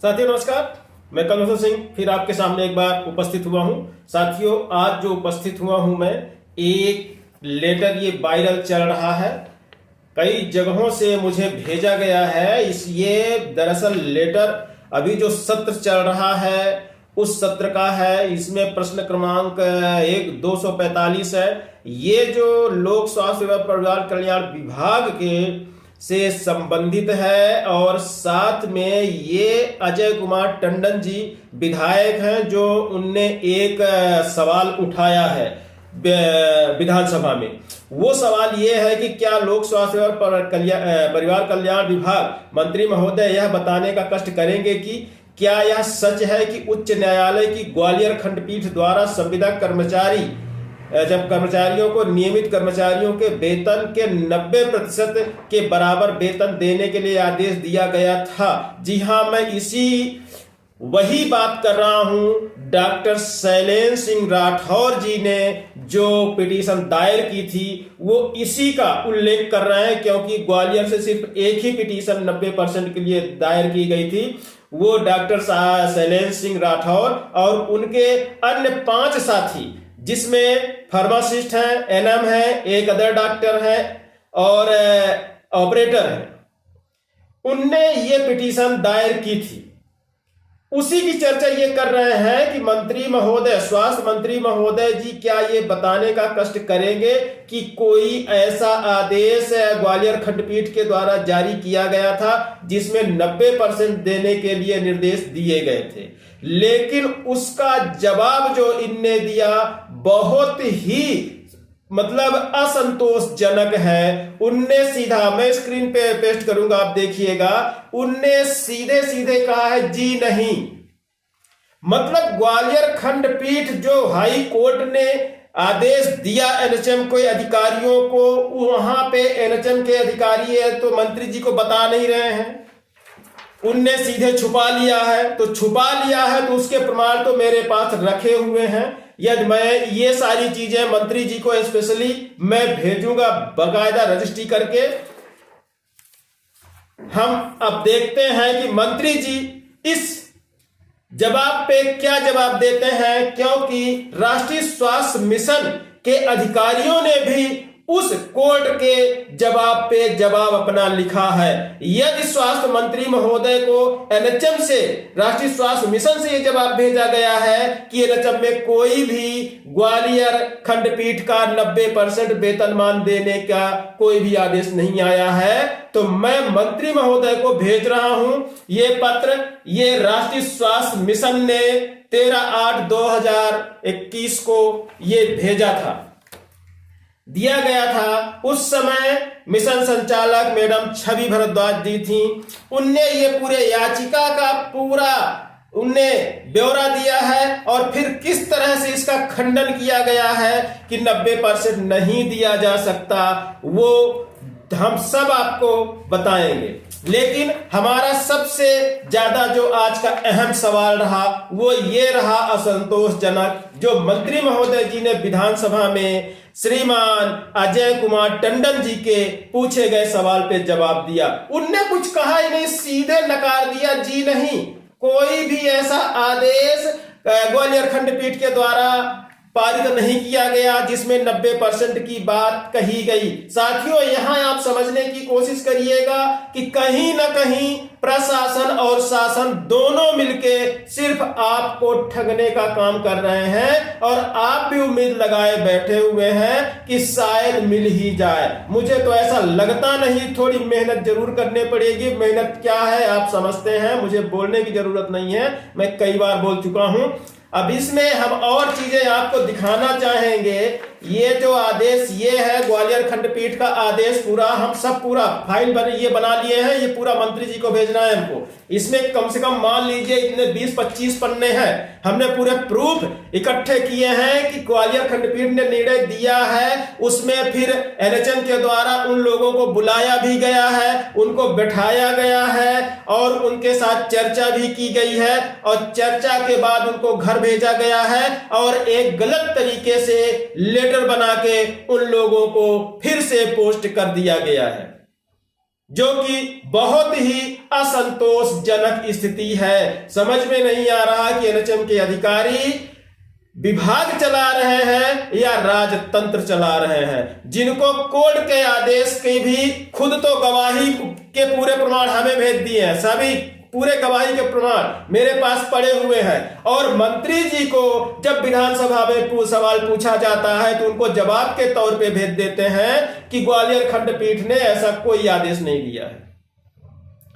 साथियों नमस्कार, मैं कमलेश्वर सिंह फिर आपके सामने एक बार उपस्थित हुआ हूं। साथियों आज जो उपस्थित हुआ हूं मैं, एक लेटर ये वायरल चल रहा है, कई जगहों से मुझे भेजा गया है। ये दरअसल लेटर अभी जो सत्र चल रहा है उस सत्र का है। इसमें प्रश्न क्रमांक 245 है। ये जो लोक स्वास्थ्य एवं परिवार कल्याण विभाग के से संबंधित है और साथ में ये अजय कुमार टंडन जी विधायक हैं, जो उनने एक सवाल उठाया है विधानसभा में। वो सवाल ये है कि क्या लोक स्वास्थ्य एवं परिवार कल्याण विभाग मंत्री महोदय यह बताने का कष्ट करेंगे कि क्या यह सच है कि उच्च न्यायालय की ग्वालियर खंडपीठ द्वारा संविदा कर्मचारी जब कर्मचारियों को नियमित कर्मचारियों के वेतन के 90% के बराबर वेतन देने के लिए आदेश दिया गया था। जी हां, मैं वही बात कर रहा हूं। डॉक्टर शैलेंद्र सिंह राठौर जी ने जो पिटीशन दायर की थी वो इसी का उल्लेख कर रहे हैं, क्योंकि ग्वालियर से सिर्फ एक ही पिटीशन 90% के लिए दायर की गई थी। वो डॉक्टर शैलेंद्र सिंह राठौर और उनके अन्य 5 साथी, जिसमें फार्मासिस्ट हैं, एनएम है, एक अदर डॉक्टर है और ऑपरेटर है, उनने ये पिटीशन दायर की थी। उसी की चर्चा ये कर रहे हैं कि मंत्री महोदय, स्वास्थ्य मंत्री महोदय जी क्या ये बताने का कष्ट करेंगे कि कोई ऐसा आदेश ग्वालियर खंडपीठ के द्वारा जारी किया गया था जिसमें 90% देने के लिए निर्देश दिए गए थे। लेकिन उसका जवाब जो इनने दिया बहुत ही असंतोषजनक है। उनने सीधा, मैं स्क्रीन पे पेस्ट करूंगा, आप देखिएगा, उनने सीधे सीधे कहा है जी नहीं। ग्वालियर खंडपीठ, जो हाई कोर्ट ने आदेश दिया एनएचएम के अधिकारियों को, वहां पे एनएचएम के अधिकारी है तो मंत्री जी को बता नहीं रहे हैं, उनने सीधे छुपा लिया है। तो छुपा लिया है तो उसके प्रमाण तो मेरे पास रखे हुए हैं। यदि मैं ये सारी चीजें मंत्री जी को स्पेशली मैं भेजूंगा बकायदा रजिस्ट्री करके। हम अब देखते हैं कि मंत्री जी इस जवाब पे क्या जवाब देते हैं, क्योंकि राष्ट्रीय स्वास्थ्य मिशन के अधिकारियों ने भी उस कोर्ट के जवाब पे जवाब अपना लिखा है। यदि स्वास्थ्य मंत्री महोदय को एनएचएम से, राष्ट्रीय स्वास्थ्य मिशन से यह जवाब भेजा गया है कि एनएचएम में कोई भी ग्वालियर खंडपीठ का 90% वेतनमान देने का कोई भी आदेश नहीं आया है, तो मैं मंत्री महोदय को भेज रहा हूं ये पत्र। ये राष्ट्रीय स्वास्थ्य मिशन ने 13/8/2021 को ये भेजा था, दिया गया था। उस समय मिशन संचालक मैडम छवि भारद्वाज जी थी। उनने ये पूरे याचिका का पूरा उनने ब्यौरा दिया है और फिर किस तरह से इसका खंडन किया गया है कि 90% नहीं दिया जा सकता, वो हम सब आपको बताएंगे। लेकिन हमारा सबसे ज्यादा जो आज का अहम सवाल रहा वो ये रहा असंतोषजनक, जो मंत्री महोदय जी ने विधानसभा में श्रीमान अजय कुमार टंडन जी के पूछे गए सवाल पे जवाब दिया। उनने कुछ कहा ही नहीं, सीधे नकार दिया, जी नहीं, कोई भी ऐसा आदेश ग्वालियर खंडपीठ के द्वारा पारित नहीं किया गया जिसमें 90% की बात कही गई। साथियों, यहां आप समझने की कोशिश करिएगा कि कहीं ना कहीं प्रशासन और शासन दोनों मिलके सिर्फ आपको ठगने का काम कर रहे हैं और आप भी उम्मीद लगाए बैठे हुए हैं कि शायद मिल ही जाए। मुझे तो ऐसा लगता नहीं, थोड़ी मेहनत जरूर करनी पड़ेगी। मेहनत क्या है आप समझते हैं, मुझे बोलने की जरूरत नहीं है, मैं कई बार बोल चुका हूं। अब इसमें हम और चीजें आपको दिखाना चाहेंगे। ये जो आदेश ये है ग्वालियर खंडपीठ का आदेश, पूरा हम सब पूरा फाइल बना लिए हैं। ये पूरा मंत्री जी को भेजना है हमको। इसमें कम से कम मान लीजिए इतने 20-25 पन्ने हैं। हमने पूरे प्रूफ इकट्ठे किए हैं कि ग्वालियर खंडपीठ ने निर्णय दिया है। उसमें फिर एनएचएम के द्वारा उन लोगों को बुलाया भी गया है, उनको बैठाया गया है और उनके साथ चर्चा भी की गई है और चर्चा के बाद उनको घर भेजा गया है और एक गलत तरीके से लेटर बना के उन लोगों को फिर से पोस्ट कर दिया गया है। जो कि बहुत ही असंतोषजनक स्थिति है। समझ में नहीं आ रहा कि एनएचएम के अधिकारी विभाग चला रहे हैं या राजतंत्र चला रहे हैं, जिनको कोर्ट के आदेश के भी खुद तो गवाही के पूरे प्रमाण हमें भेज दिए हैं, सभी पूरे गवाही के प्रमाण मेरे पास पड़े हुए हैं। और मंत्री जी को जब विधानसभा में सवाल पूछा जाता है तो उनको जवाब के तौर पे भेज देते हैं कि ग्वालियर खंडपीठ ने ऐसा कोई आदेश नहीं दिया है।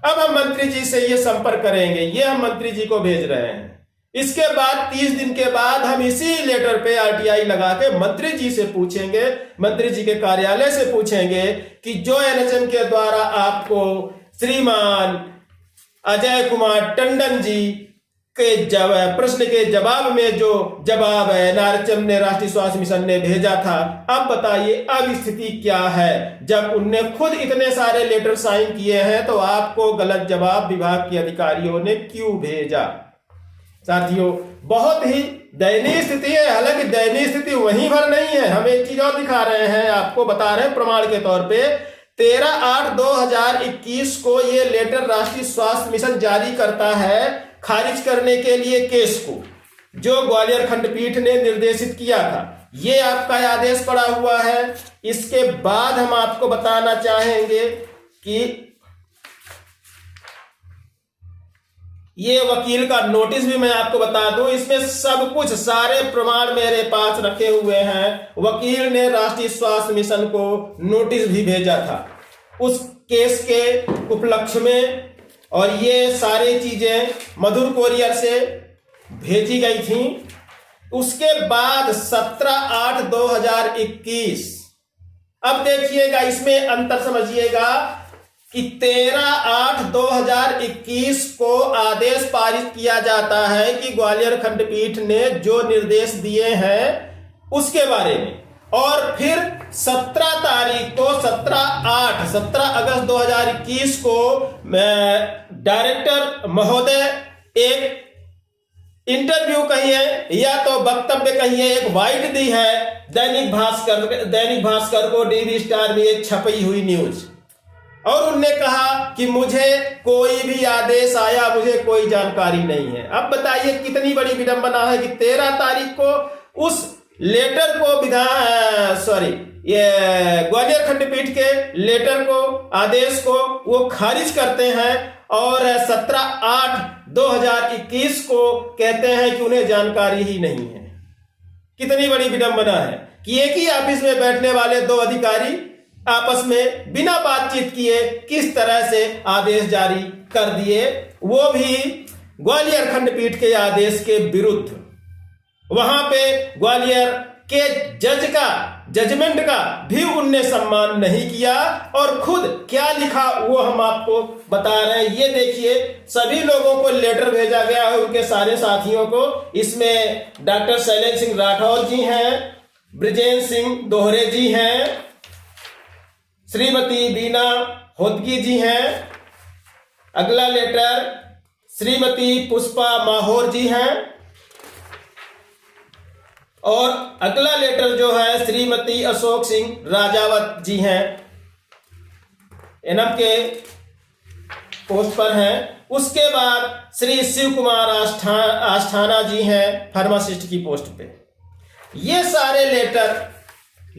अब हम मंत्री जी से ये संपर्क करेंगे, ये हम मंत्री जी को भेज रहे हैं। इसके बाद 30 दिन के बाद हम इसी लेटर पे आरटीआई लगा के मंत्री जी से पूछेंगे, मंत्री जी के कार्यालय से पूछेंगे कि जो एनएचएम के द्वारा आपको श्रीमान अजय कुमार टंडन जी के प्रश्न के जवाब में जो जवाब है एनएचएम ने, राष्ट्रीय स्वास्थ्य मिशन ने भेजा था, अब बताइए अब स्थिति क्या है। जब उनने खुद इतने सारे लेटर साइन किए हैं तो आपको गलत जवाब विभाग के अधिकारियों ने क्यों भेजा। साथियों, बहुत ही दयनीय स्थिति है। हालांकि दयनीय स्थिति वहीं भर नहीं है, हम एक चीज और दिखा रहे हैं, आपको बता रहे हैं प्रमाण के तौर पे। 13/8/2021 को ये लेटर राष्ट्रीय स्वास्थ्य मिशन जारी करता है खारिज करने के लिए केस को, जो ग्वालियर खंडपीठ ने निर्देशित किया था। ये आपका आदेश पड़ा हुआ है। इसके बाद हम आपको बताना चाहेंगे कि ये वकील का नोटिस भी मैं आपको बता दूं, इसमें सब कुछ सारे प्रमाण मेरे पास रखे हुए हैं। वकील ने राष्ट्रीय स्वास्थ्य मिशन को नोटिस भी भेजा था उस केस के उपलक्ष्य में, और ये सारी चीजें मधुर कोरियर से भेजी गई थी। उसके बाद 17/8/2021, अब देखिएगा इसमें अंतर समझिएगा कि 13/8/2021 को आदेश पारित किया जाता है कि ग्वालियर खंडपीठ ने जो निर्देश दिए हैं उसके बारे में, और फिर 17 तारीख को 17 अगस्त 2021 को डायरेक्टर महोदय एक इंटरव्यू कहिए या तो वक्तव्य कहिए, एक वाइट दी है दैनिक भास्कर को, डीवी स्टार में एक छपी हुई न्यूज, और उनने कहा कि मुझे कोई भी आदेश आया, मुझे कोई जानकारी नहीं है। अब बताइए कितनी बड़ी विडंबना है कि 13 तारीख को उस लेटर को ग्वालियर खंडपीठ के लेटर को, आदेश को वो खारिज करते हैं, और 17/8/2021 को कहते हैं कि उन्हें जानकारी ही नहीं है। कितनी बड़ी विडंबना है कि एक ही ऑफिस में बैठने वाले दो अधिकारी आपस में बिना बातचीत किए किस तरह से आदेश जारी कर दिए, वो भी ग्वालियर खंडपीठ के आदेश के विरुद्ध। वहां पे ग्वालियर के जज का जजमेंट का भी उनने सम्मान नहीं किया, और खुद क्या लिखा वो हम आपको बता रहे हैं। ये देखिए, सभी लोगों को लेटर भेजा गया है, उनके सारे साथियों को। इसमें डॉक्टर शैलेंद्र सिंह राठौर जी हैं, ब्रिजेंद्र सिंह दोहरे जी हैं, श्रीमती बीना होदगी जी हैं, अगला लेटर श्रीमती पुष्पा माहौर जी हैं, और अगला लेटर जो है श्रीमती अशोक सिंह राजावत जी हैं, एनएम के पोस्ट पर हैं। उसके बाद श्री शिव कुमार आस्थाना जी हैं फार्मासिस्ट की पोस्ट पे। ये सारे लेटर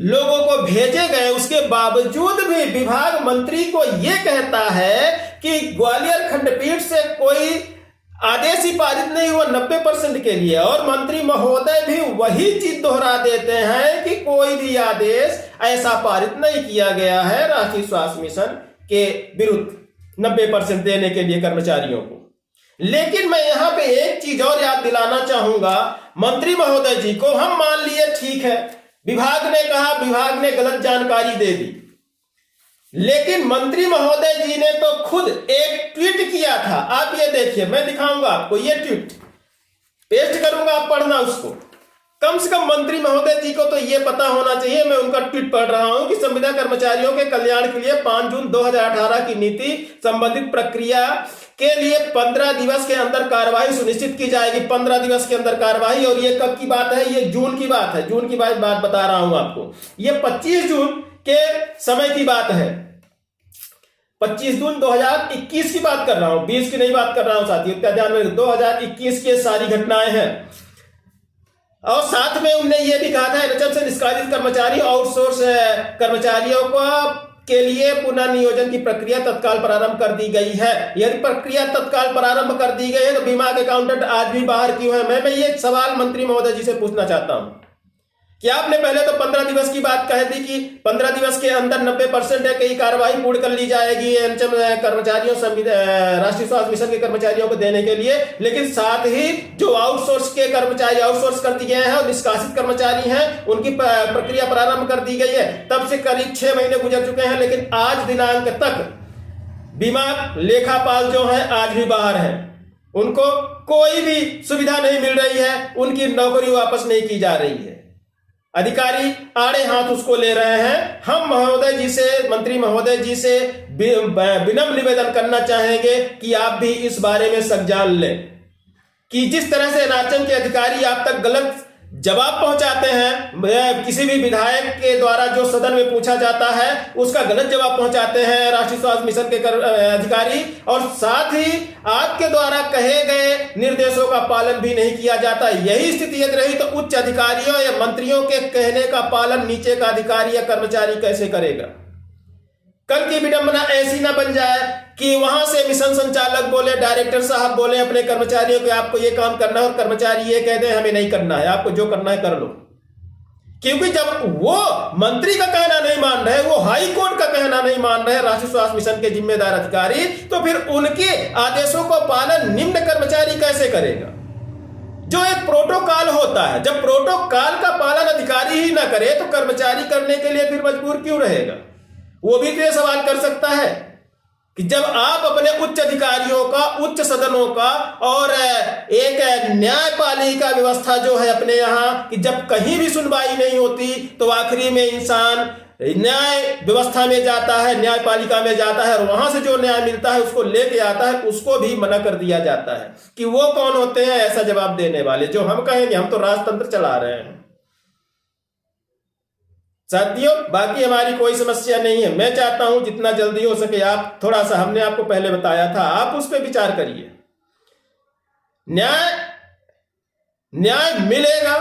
लोगों को भेजे गए, उसके बावजूद भी विभाग मंत्री को यह कहता है कि ग्वालियर खंडपीठ से कोई आदेश ही पारित नहीं हुआ 90% के लिए, और मंत्री महोदय भी वही चीज दोहरा देते हैं कि कोई भी आदेश ऐसा पारित नहीं किया गया है राष्ट्रीय स्वास्थ्य मिशन के विरुद्ध 90% देने के लिए कर्मचारियों को। लेकिन मैं यहां पे एक चीज और याद दिलाना चाहूंगा मंत्री महोदय जी को। हम मान लिए ठीक है, विभाग ने कहा, विभाग ने गलत जानकारी दे दी, लेकिन मंत्री महोदय जी ने तो खुद एक ट्वीट किया था। आप ये देखिए, मैं दिखाऊंगा आपको, ये ट्वीट पेस्ट करूंगा, आप पढ़ना उसको। कम से कम मंत्री महोदय जी को तो ये पता होना चाहिए, मैं उनका ट्वीट पढ़ रहा हूं कि संविदा कर्मचारियों के कल्याण के लिए 5 जून 2018 की नीति संबंधित प्रक्रिया के लिए 15 दिवस के अंदर कार्रवाई सुनिश्चित की जाएगी। 15 दिवस के अंदर कार्रवाई, और ये कब की बात है? ये जून की बात है। जून की बात बता रहा हूं आपको, ये 25 जून के समय की बात है। 25 जून 2021 की बात कर रहा हूं, 20 की नहीं बात कर रहा हूं साथियों, इतना ध्यान में 2021 की सारी घटनाएं हैं। और साथ में उनने ये भी कहा था एनएचएम से निष्कासित कर्मचारी आउटसोर्स कर्मचारियों को के लिए पुनः नियोजन की प्रक्रिया तत्काल प्रारंभ कर दी गई है। यदि प्रक्रिया तत्काल प्रारंभ कर दी गई है तो बीमा के अकाउंटेंट आज भी बाहर क्यों है? मैं ये सवाल मंत्री महोदय जी से पूछना चाहता हूं कि आपने पहले तो 15 दिवस की बात कह दी कि 15 दिवस के अंदर 90% है कई कार्रवाई पूर्ण कर ली जाएगी एनएचएम कर्मचारियों, राष्ट्रीय स्वास्थ्य मिशन के कर्मचारियों को देने के लिए, लेकिन साथ ही जो आउटसोर्स के कर्मचारी आउटसोर्स कर दिए हैं और निष्कासित कर्मचारी हैं उनकी प्रक्रिया प्रारंभ कर दी गई है। तब से करीब 6 महीने गुजर चुके हैं, लेकिन आज दिनांक तक बीमा लेखापाल जो है आज भी बाहर है, उनको कोई भी सुविधा नहीं मिल रही है, उनकी नौकरी वापस नहीं की जा रही है, अधिकारी आड़े हाथ उसको ले रहे हैं। हम महोदय जी से, मंत्री महोदय जी से विनम्र निवेदन करना चाहेंगे कि आप भी इस बारे में संज्ञान लें कि जिस तरह से एनएचएम के अधिकारी आप तक गलत जवाब पहुंचाते हैं, किसी भी विधायक के द्वारा जो सदन में पूछा जाता है उसका गलत जवाब पहुंचाते हैं राष्ट्रीय स्वास्थ्य मिशन के अधिकारी, और साथ ही आपके द्वारा कहे गए निर्देशों का पालन भी नहीं किया जाता। यही स्थिति यदि रही तो उच्च अधिकारियों या मंत्रियों के कहने का पालन नीचे का अधिकारी या कर्मचारी कैसे करेगा? कल की विडंबना ऐसी ना बन जाए कि वहां से मिशन संचालक बोले, डायरेक्टर साहब बोले अपने कर्मचारियों को आपको ये काम करना है और कर्मचारी ये कह दें हमें नहीं करना है, आपको जो करना है कर लो। क्योंकि जब वो मंत्री का कहना नहीं मान रहे, वो हाई कोर्ट का कहना नहीं मान रहे राष्ट्रीय स्वास्थ्य मिशन के जिम्मेदार अधिकारी, तो फिर उनके आदेशों को पालन निम्न कर्मचारी कैसे करेगा? जो एक प्रोटोकॉल होता है, जब प्रोटोकॉल का पालन अधिकारी ही ना करे तो कर्मचारी करने के लिए फिर मजबूर क्यों रहेगा? वो भी तो ये सवाल कर सकता है कि जब आप अपने उच्च अधिकारियों का, उच्च सदनों का और एक न्यायपालिका व्यवस्था जो है अपने यहाँ कि जब कहीं भी सुनवाई नहीं होती तो आखिरी में इंसान न्याय व्यवस्था में जाता है, न्यायपालिका में जाता है और वहां से जो न्याय मिलता है उसको लेके आता है, उसको भी मना कर दिया जाता है कि वो कौन होते हैं ऐसा जवाब देने वाले, जो हम कहेंगे हम तो राजतंत्र चला रहे हैं। साथियों, बाकी हमारी कोई समस्या नहीं है। मैं चाहता हूं जितना जल्दी हो सके आप थोड़ा सा, हमने आपको पहले बताया था, आप उस पर विचार करिए। न्याय मिलेगा,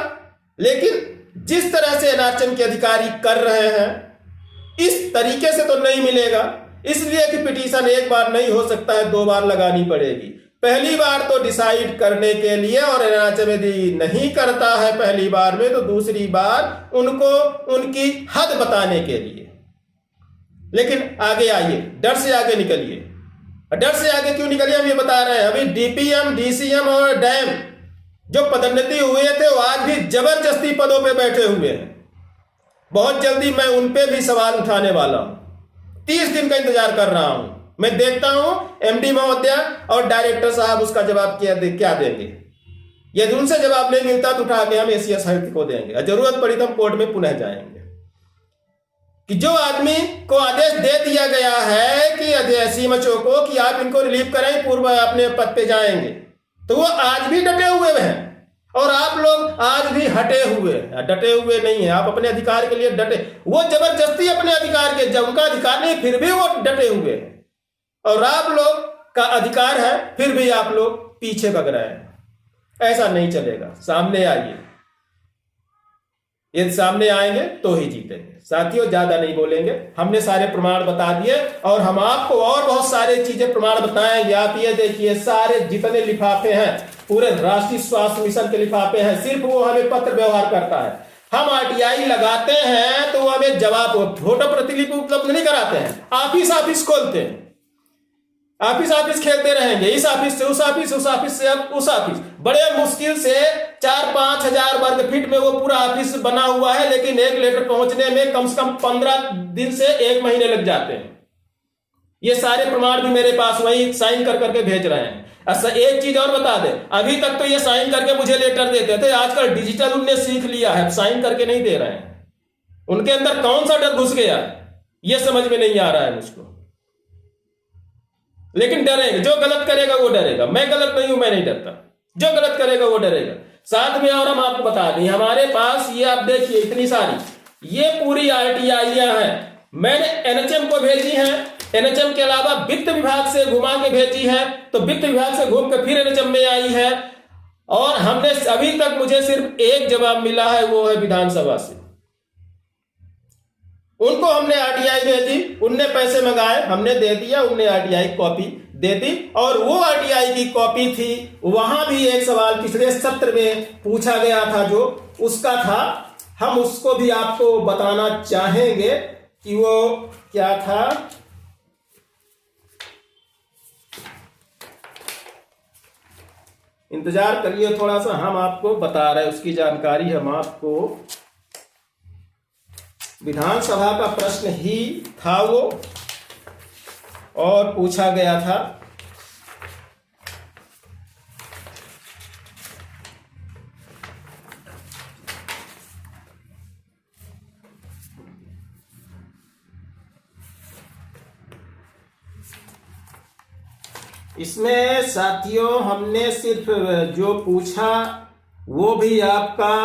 लेकिन जिस तरह से एनएचएम के अधिकारी कर रहे हैं इस तरीके से तो नहीं मिलेगा। इसलिए कि पिटीशन एक बार नहीं हो सकता है, 2 बार लगानी पड़ेगी। पहली बार तो डिसाइड करने के लिए, और एनएचएम यदि नहीं करता है पहली बार में तो दूसरी बार उनको उनकी हद बताने के लिए। लेकिन आगे आइए, डर से आगे निकलिए। डर से आगे क्यों निकलिए हम ये बता रहे हैं। अभी डीपीएम, डीसीएम और डैम जो पदोन्नति हुए थे वो आज भी जबरदस्ती पदों पे बैठे हुए हैं। बहुत जल्दी मैं उन पे भी सवाल उठाने वाला हूं। 30 दिन का इंतजार कर रहा हूं, मैं देखता हूं एमडी महोदय और डायरेक्टर साहब उसका जवाब क्या देंगे। यदि उनसे जवाब नहीं मिलता तो उठा के हम एसीएस हेल्थ को देंगे, जरूरत पड़ी तो हम कोर्ट में पुनः जाएंगे कि जो आदमी को आदेश दे दिया गया है कि सीएमएचओ को कि आप इनको रिलीव करें, पूर्व अपने पद पे जाएंगे, तो वो आज भी डटे हुए हैं और आप लोग आज भी हटे हुए हैं। डटे हुए नहीं है, आप अपने अधिकार के लिए डटे, वो जबरदस्ती अपने अधिकार के, जब उनका अधिकार नहीं फिर भी वो डटे हुए हैं, और आप लोग का अधिकार है फिर भी आप लोग पीछे भग रहे हैं। ऐसा नहीं चलेगा, सामने आइए, यदि सामने आएंगे तो ही जीतेंगे। साथियों, ज्यादा नहीं बोलेंगे, हमने सारे प्रमाण बता दिए और हम आपको और बहुत सारे चीजें प्रमाण बताएंगे। आप ये देखिए, सारे जितने लिफाफे हैं पूरे राष्ट्रीय स्वास्थ्य मिशन के लिफाफे हैं, सिर्फ वो हमें पत्र व्यवहार करता है। हम आरटीआई लगाते हैं तो वो हमें जवाब, फोटो प्रतिलिपि उपलब्ध नहीं कराते हैं। ऑफिस खोलते हैं, ऑफिस खेलते रहेंगे, इस ऑफिस से उस ऑफिस, उस ऑफिस से अब उस ऑफिस। बड़े मुश्किल से 4-5 हजार वर्ग फीट में वो पूरा ऑफिस बना हुआ है, लेकिन एक लेटर पहुंचने में कम से कम 15 दिन से 1 महीने लग जाते हैं। ये सारे प्रमाण भी मेरे पास वही साइन कर करके भेज रहे हैं। अच्छा, एक चीज और बता दें, अभी तक तो ये साइन करके मुझे लेटर देते थे, आजकल डिजिटल उनने सीख लिया है, साइन करके नहीं दे रहे हैं। उनके अंदर कौन सा डर घुस गया ये समझ में नहीं आ रहा है मुझको, लेकिन डरेंगे। जो गलत करेगा वो डरेगा। मैं गलत नहीं हूं, मैं नहीं डरता, जो गलत करेगा वो डरेगा। साथ में और हम आपको बता दें, हमारे पास ये आप देखिए इतनी सारी ये पूरी आरटीआईयां हैं, मैंने एनएचएम को भेजी हैं एनएचएम के अलावा वित्त विभाग से घुमा के भेजी है, तो वित्त विभाग से घूम के फिर एनएचएम में आई है। और हमने अभी तक मुझे सिर्फ एक जवाब मिला है, वो है विधानसभा से। उनको हमने आरटीआई भेजी, उनने पैसे मंगाए, हमने दे दिया, उनने आरटीआई कॉपी दे दी। और वो आरटीआई की कॉपी थी, वहां भी एक सवाल पिछले सत्र में पूछा गया था, जो उसका था, हम उसको भी आपको बताना चाहेंगे कि वो क्या था। इंतजार करिए थोड़ा सा, हम आपको बता रहे हैं, उसकी जानकारी हम आपको। विधानसभा का प्रश्न ही था वो, और पूछा गया था। इसमें साथियों हमने सिर्फ जो पूछा वो भी आपका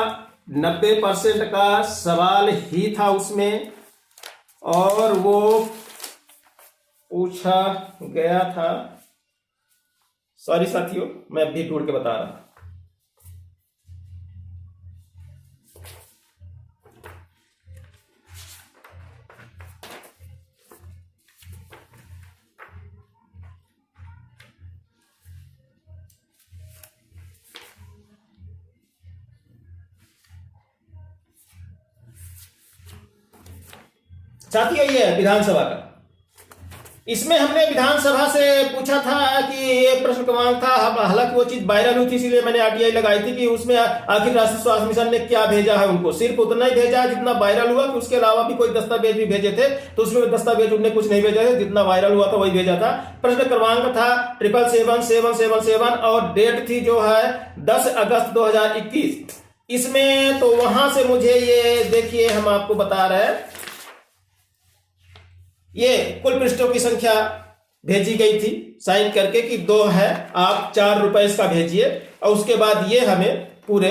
90% का सवाल ही था उसमें, और वो पूछा गया था। सॉरी साथियों, मैं अभी ढूंढ के बता रहा। साथियों ये है विधानसभा का। इसमें हमने विधानसभा से पूछा था कि ये प्रश्न क्रमांक था, हालांकि वो चीज वायरल हुई थी, इसलिए मैंने आरटीआई लगाई थी कि उसमें आखिर राष्ट्रीय स्वास्थ्य मिशन ने क्या भेजा है उनको। सिर्फ उतना ही भेजा है जितना वायरल हुआ, कि उसके अलावा भी कोई दस्तावेज भी भेजे थे, तो उसमें दस्तावेज उनने कुछ नहीं भेजा थे, जितना वायरल हुआ था वही भेजा था। प्रश्न क्रमांक था 7777777 और डेट थी जो है 10 अगस्त 2021। इसमें तो वहां से मुझे ये देखिए, हम आपको बता रहे हैं, ये कुल पृष्ठों की संख्या भेजी गई थी साइन करके कि 2 है, आप 4 रुपए इसका भेजिए। और उसके बाद ये हमें पूरे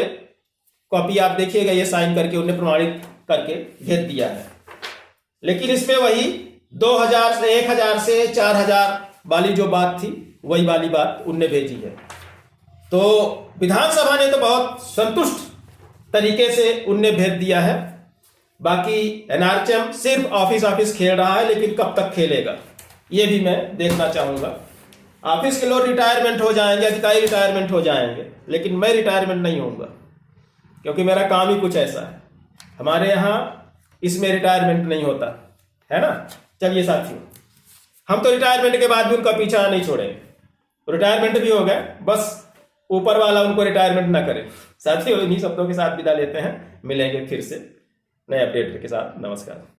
कॉपी आप देखिएगा, ये साइन करके उन्हें प्रमाणित करके भेज दिया है। लेकिन इसमें वही 2000 से 1000 से 4000 वाली जो बात थी, वही वाली बात उनने भेजी है। तो विधानसभा ने तो बहुत संतुष्ट तरीके से उनने भेज दिया है। बाकी एनआरएचएम सिर्फ ऑफिस खेल रहा है, लेकिन कब तक खेलेगा ये भी मैं देखना चाहूंगा। ऑफिस के लोग रिटायरमेंट हो जाएंगे, अधिकारी रिटायरमेंट हो जाएंगे, लेकिन मैं रिटायरमेंट नहीं होऊंगा, क्योंकि मेरा काम ही कुछ ऐसा है। हमारे यहाँ इसमें रिटायरमेंट नहीं होता है ना। चलिए साथियों, हम तो रिटायरमेंट के बाद भी उनका पीछा नहीं छोड़ेंगे। रिटायरमेंट भी हो गए, बस ऊपर वाला उनको रिटायरमेंट ना करे। साथियों, इन्हीं शब्दों के साथ विदा लेते हैं, मिलेंगे फिर से नए अपडेट के साथ। नमस्कार।